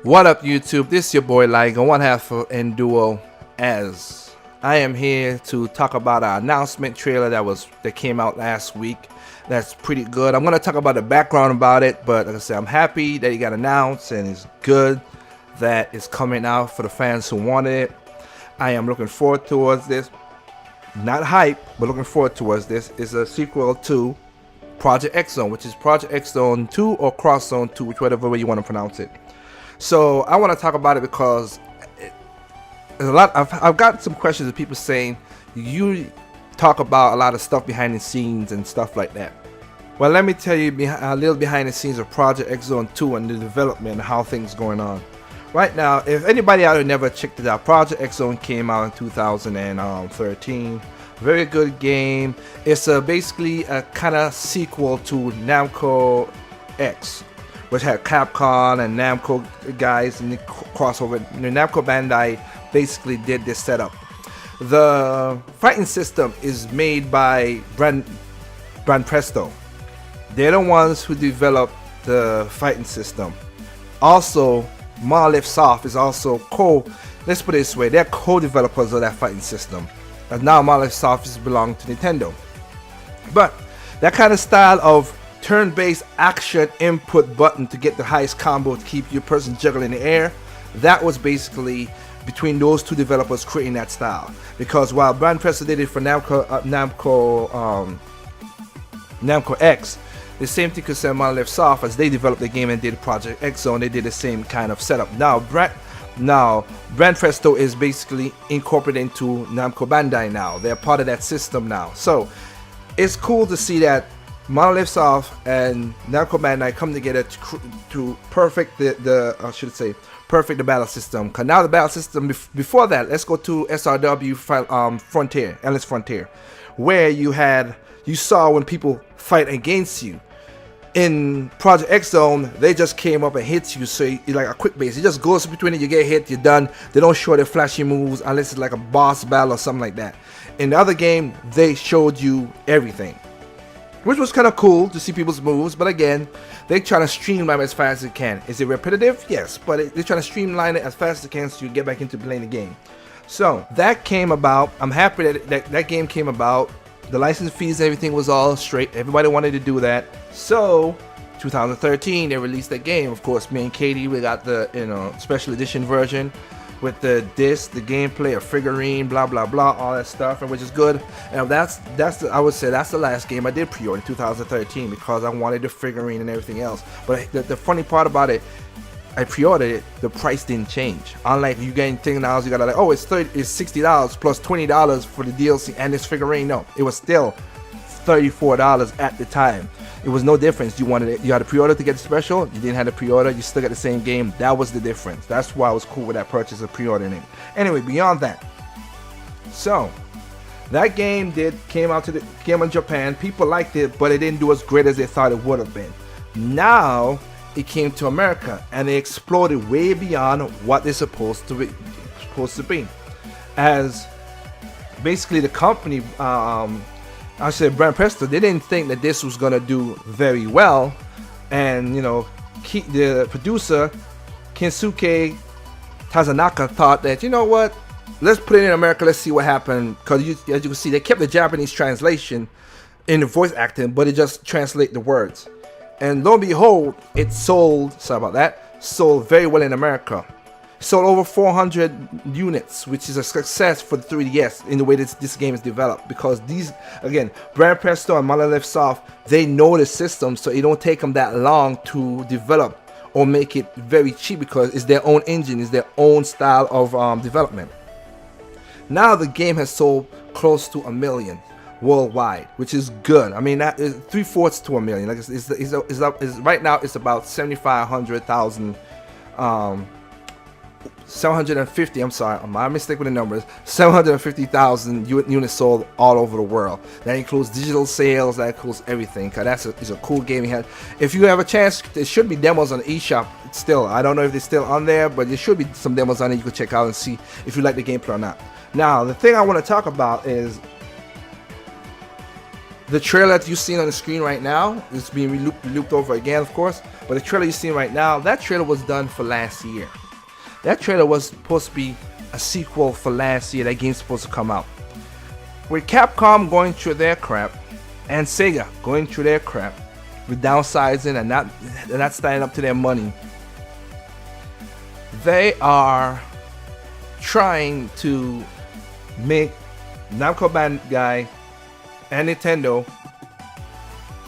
What up, YouTube? This is your boy Ligo, one half of Enduo. As I am here to talk about an announcement trailer that came out last week. That's pretty good. I'm gonna talk about the background about it, but like I said, I'm happy that it got announced and it's good that it's coming out for the fans who wanted it. I am looking forward towards this. Not hype, but looking forward towards this. It's a sequel to Project X Zone, which is Project X Zone 2 or Cross Zone 2, whichever way you want to pronounce it. So I want to talk about it because there's a lot. I've got some questions of people saying you talk about a lot of stuff behind the scenes and stuff like that. Well, let me tell you a little behind the scenes of Project X Zone 2 and the development and how things going on. Right now, if anybody out there never checked it out, Project X Zone came out in 2013. Very good game. It's basically a kind of sequel to Namco X, which had Capcom and Namco guys in the crossover. Namco Bandai basically did this setup. The fighting system is made by Brand Presto. They're the ones who developed the fighting system. Also, Monolith Soft is also let's put it this way, they're co-developers of that fighting system. And now Monolith Soft is belong to Nintendo. But that kind of style of turn-based action input button to get the highest combo to keep your person juggling in the air, that was basically between those two developers creating that style. Because while Brand Presto did it for Namco X, the same thing could say Monolith Soft, as they developed the game and did Project X Zone, they did the same kind of setup. Now Brand Presto is basically incorporated into Namco Bandai now. They're part of that system now. So it's cool to see that Monolith Soft and Namco Bandai come together to perfect perfect the battle system. Cause now the battle system before that, let's go to SRW Frontier, Endless Frontier, where you saw when people fight against you. In Project X Zone, they just came up and hit you, so you like a quick base. It just goes between it, you get hit, you're done. They don't show their flashy moves unless it's like a boss battle or something like that. In the other game, they showed you everything, which was kind of cool to see people's moves. But again, they try to streamline it as fast as they can. Is it repetitive? Yes, but they're trying to streamline it as fast as they can so you get back into playing the game. So that came about. I'm happy that game came about. The license fees, everything was all straight. Everybody wanted to do that. So 2013, they released that game. Of course, me and Katie, we got the special edition version with the disc, the gameplay, a figurine, blah blah blah, all that stuff, and which is good. And I would say that's the last game I did pre-order in 2013 because I wanted the figurine and everything else. But the funny part about it, I pre-ordered it, the price didn't change. Unlike you getting $10, you gotta like, oh, it's $60 plus $20 for the DLC and this figurine. No, it was still $34 at the time. It was no difference. You had to pre-order to get the special. You didn't have to pre-order. You still got the same game. That was the difference. That's why I was cool with that purchase of pre-ordering it. Anyway, beyond that, so that game came in Japan. People liked it, but it didn't do as great as they thought it would have been. Now it came to America and they exploded way beyond what they're supposed to be. As basically the company, I said Brand Presto, they didn't think that this was gonna do very well, and the producer Kensuke Tazanaka thought that, you know what, let's put it in America, let's see what happened. Because as you can see, they kept the Japanese translation in the voice acting, but it just translate the words. And lo and behold, it sold very well in America. Sold over 400 units, which is a success for the 3DS in the way this game is developed. Because Brand Presto and Monolith Soft, they know the system, so it don't take them that long to develop or make it very cheap because it's their own engine, it's their own style of development. Now the game has sold close to 1 million. Worldwide, which is good. I mean, that is 3/4 to 1 million. Like right now, it's about 750,000. 750. I'm sorry, my mistake with the numbers. 750,000 units sold all over the world. That includes digital sales. That includes everything. Cause it's a cool game. If you have a chance, there should be demos on the eShop. Still, I don't know if they're still on there, but there should be some demos on it. You can check out and see if you like the gameplay or not. Now, the thing I want to talk about is The trailer that you've seen on the screen right now is being looped over again, of course. But the trailer you're seeing right now, that trailer was done for last year. That trailer was supposed to be a sequel for last year. That game's supposed to come out. With Capcom going through their crap and Sega going through their crap with downsizing and not standing up to their money, they are trying to make Namco Bandai and Nintendo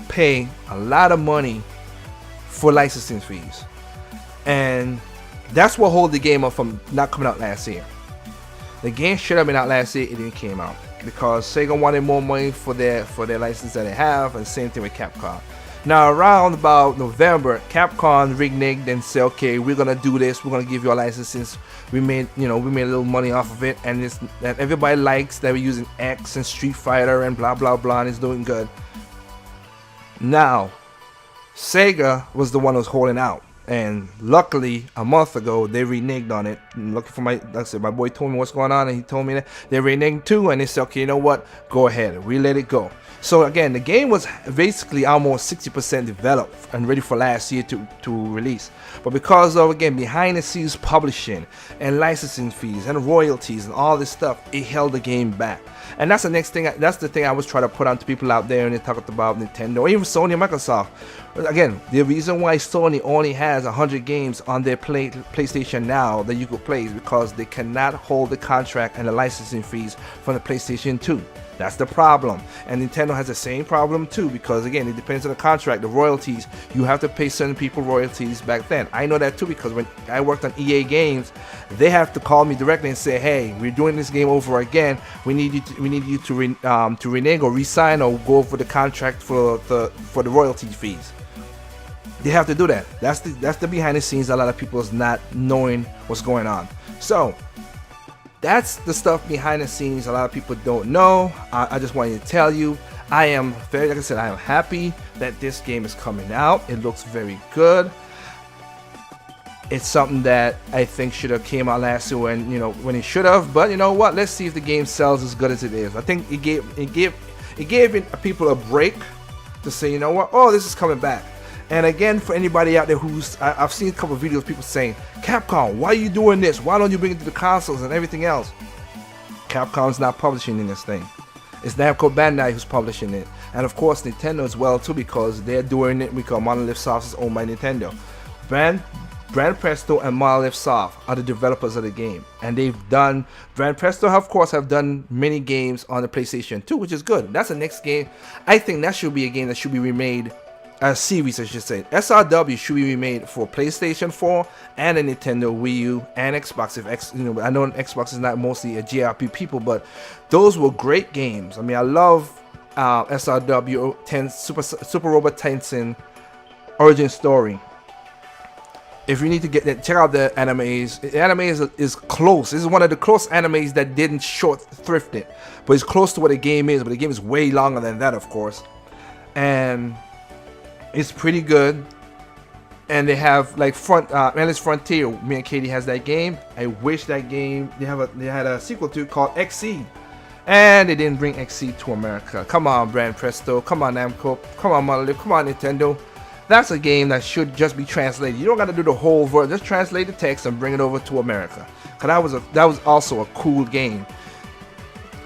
pay a lot of money for licensing fees, and that's what hold the game up from not coming out last year. The game should have been out last year. It didn't came out because Sega wanted more money for their license that they have, and same thing with Capcom. Now around about November, Capcom reneged and said, okay, we're gonna do this, we're gonna give you a license since we made a little money off of it, and it's that everybody likes that we're using X and Street Fighter and blah blah blah, and it's doing good. Now Sega was the one who was holding out, and luckily a month ago they reneged on it. Looking for like I said, my boy told me what's going on, and he told me that they reneged too, and they said, okay, you know what, go ahead, we let it go. So again, the game was basically almost 60% developed and ready for last year to release. But because of, again, behind the scenes publishing and licensing fees and royalties and all this stuff, it held the game back. And that's the next thing, that's the thing I was trying to put on to people out there when they talked about Nintendo or even Sony and Microsoft. Again, the reason why Sony only has 100 games on their PlayStation Now that you could play is because they cannot hold the contract and the licensing fees from the PlayStation 2. That's the problem. And Nintendo has the same problem too, because again, it depends on the contract, the royalties. You have to pay certain people royalties back then. I know that too, because when I worked on EA Games, they have to call me directly and say, hey, we're doing this game over again. We need you to renege or resign or go over the contract for the royalty fees. They have to do that. That's the behind the scenes. A lot of people is not knowing what's going on. So that's the stuff behind the scenes a lot of people don't know. I just wanted to tell you, I am very, like I said, I am happy that this game is coming out. It looks very good. It's something that I think should have came out last year when it should have. But you know what? Let's see if the game sells as good as it is. I think it gave people a break to say, you know what? Oh, this is coming back. And again, for anybody out there I've seen a couple of videos of people saying, Capcom, why are you doing this? Why don't you bring it to the consoles and everything else? Capcom's not publishing in this thing. It's Namco Bandai who's publishing it. And of course, Nintendo as well too, because they're doing it because Monolith Soft is owned by Nintendo. Brand Presto and Monolith Soft are the developers of the game. And Brand Presto, of course, have done many games on the PlayStation 2, which is good. That's the next game. I think that should be a game that should be remade. A series, I should say. SRW should be remade for PlayStation 4 and a Nintendo Wii U and Xbox. I know Xbox is not mostly a JRP people, but those were great games. I mean, I love SRW Super Robot Tensin origin story. If you need to get that, check out the animes. The anime is close. This is one of the close animes that didn't short thrift it, but it's close to what the game is. But the game is way longer than that, of course, and it's pretty good. And they have like Endless Frontier. Me and Katie has that game. I wish that game they had a sequel to it called XC, and they didn't bring XC to America. Come on, Brand Presto. Come on, Namco. Come on, Monolith. Come on, Nintendo. That's a game that should just be translated. You don't got to do the whole word. Just translate the text and bring it over to America. Cause that was also a cool game.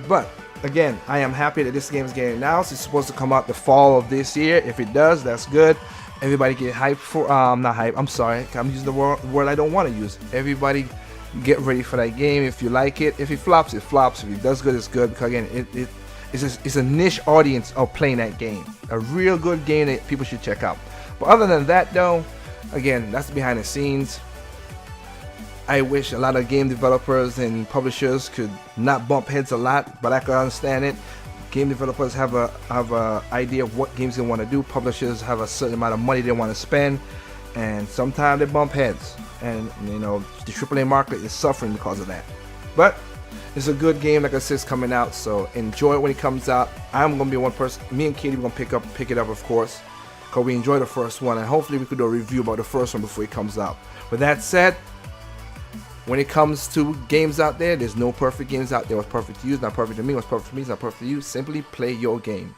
But again, I am happy that this game is getting announced. It's supposed to come out the fall of this year. If it does, that's good. Everybody get hyped for, not hype, I'm sorry. I'm using the word I don't want to use. Everybody get ready for that game if you like it. If it flops, it flops. If it does good, it's good. Because again, it's a niche audience of playing that game. A real good game that people should check out. But other than that though, again, that's behind the scenes. I wish a lot of game developers and publishers could not bump heads a lot, but I can understand it. Game developers have a idea of what games they want to do. Publishers have a certain amount of money they want to spend, and sometimes they bump heads. And you know, the AAA market is suffering because of that. But it's a good game, like I said, it's coming out, so enjoy it when it comes out. I'm gonna be one person. Me and Katie are gonna pick it up, of course, because we enjoyed the first one, and hopefully we could do a review about the first one before it comes out. With that said, when it comes to games out there, there's no perfect games out there. What's perfect to you is not perfect to me. What's perfect to me is not perfect to you. Simply play your game.